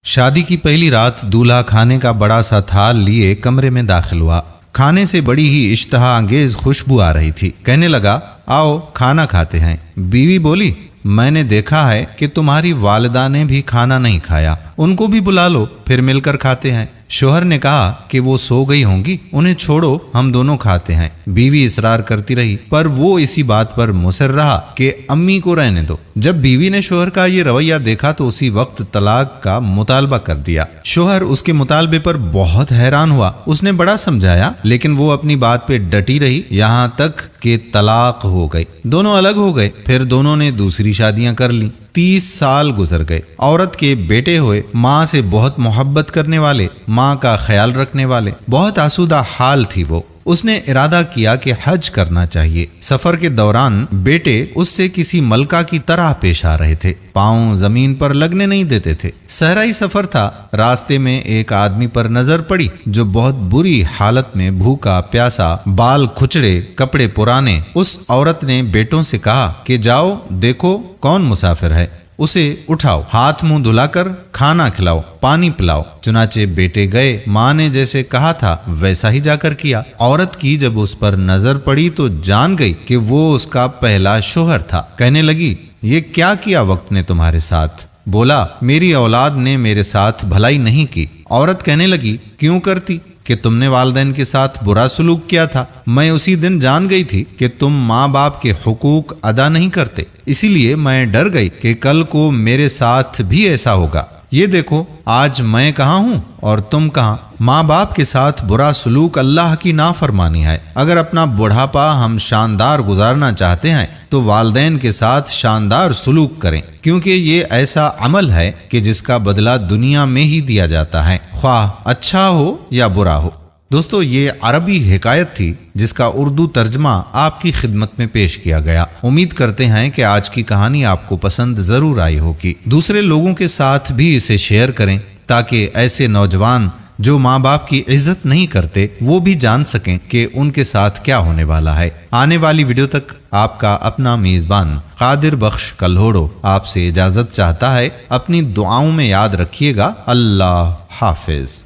शादी की पहली रात दूल्हा खाने का बड़ा सा थाल लिए कमरे में दाखिल हुआ। खाने से बड़ी ही इश्तहा अंगेज खुशबू आ रही थी। कहने लगा, आओ खाना खाते हैं। बीवी बोली, मैंने देखा है कि तुम्हारी वालिदा ने भी खाना नहीं खाया, उनको भी बुला लो, फिर मिलकर खाते हैं। शोहर ने कहा कि वो सो गई होंगी, उन्हें छोड़ो, हम दोनों खाते हैं। बीवी इसरार करती रही, पर वो इसी बात पर मुसर रहा कि अम्मी को रहने दो। जब बीवी ने शोहर का ये रवैया देखा तो उसी वक्त तलाक का मुतालबा कर दिया। शोहर उसके मुतालबे पर बहुत हैरान हुआ। उसने बड़ा समझाया, लेकिन वो अपनी बात पे डटी रही, यहाँ तक कि तलाक हो गई। दोनों अलग हो गए। फिर दोनों ने दूसरी शादियां कर ली। 30 साल गुजर गए। औरत के बेटे हुए, माँ से बहुत मोहब्बत करने वाले, माँ का ख्याल रखने वाले, बहुत आसूदा हाल थी वो। उसने इरादा किया कि हज करना चाहिए। सफर के दौरान बेटे उससे किसी मलका की तरह पेश आ रहे थे, पांव जमीन पर लगने नहीं देते थे। सहराई सफर था। रास्ते में एक आदमी पर नजर पड़ी जो बहुत बुरी हालत में भूखा प्यासा, बाल खुचड़े, कपड़े पुराने। उस औरत ने बेटों से कहा कि जाओ देखो कौन मुसाफिर है, उसे उठाओ, हाथ मुंह धुलाकर खाना खिलाओ, पानी पिलाओ। चुनाचे बेटे गए। माँ ने जैसे कहा था वैसा ही जाकर किया। औरत की जब उस पर नजर पड़ी तो जान गई कि वो उसका पहला शोहर था। कहने लगी, ये क्या किया वक्त ने तुम्हारे साथ? बोला, मेरी औलाद ने मेरे साथ भलाई नहीं की। औरत कहने लगी, क्यों करती? कि तुमने वालिदैन के साथ बुरा सलूक किया था। मैं उसी दिन जान गई थी कि तुम माँ बाप के हुकूक अदा नहीं करते, इसीलिए मैं डर गई कि कल को मेरे साथ भी ऐसा होगा। ये देखो आज मैं कहाँ हूँ और तुम कहाँ। माँ बाप के साथ बुरा सलूक अल्लाह की नाफरमानी है। अगर अपना बुढ़ापा हम शानदार गुजारना चाहते हैं तो वालिदैन के साथ शानदार सलूक करें, क्योंकि ये ऐसा अमल है कि जिसका बदला दुनिया में ही दिया जाता है, ख्वाह अच्छा हो या बुरा हो। दोस्तों, ये अरबी हिकायत थी जिसका उर्दू तर्जमा आपकी खिदमत में पेश किया गया। उम्मीद करते हैं कि आज की कहानी आपको पसंद जरूर आई होगी। दूसरे लोगों के साथ भी इसे शेयर करें ताकि ऐसे नौजवान जो माँ बाप की इज्जत नहीं करते वो भी जान सकें कि उनके साथ क्या होने वाला है। आने वाली वीडियो तक आपका अपना मेजबान कादिर बख्श कल्होड़ो आपसे इजाजत चाहता है। अपनी दुआओं में याद रखिएगा। अल्लाह हाफिज।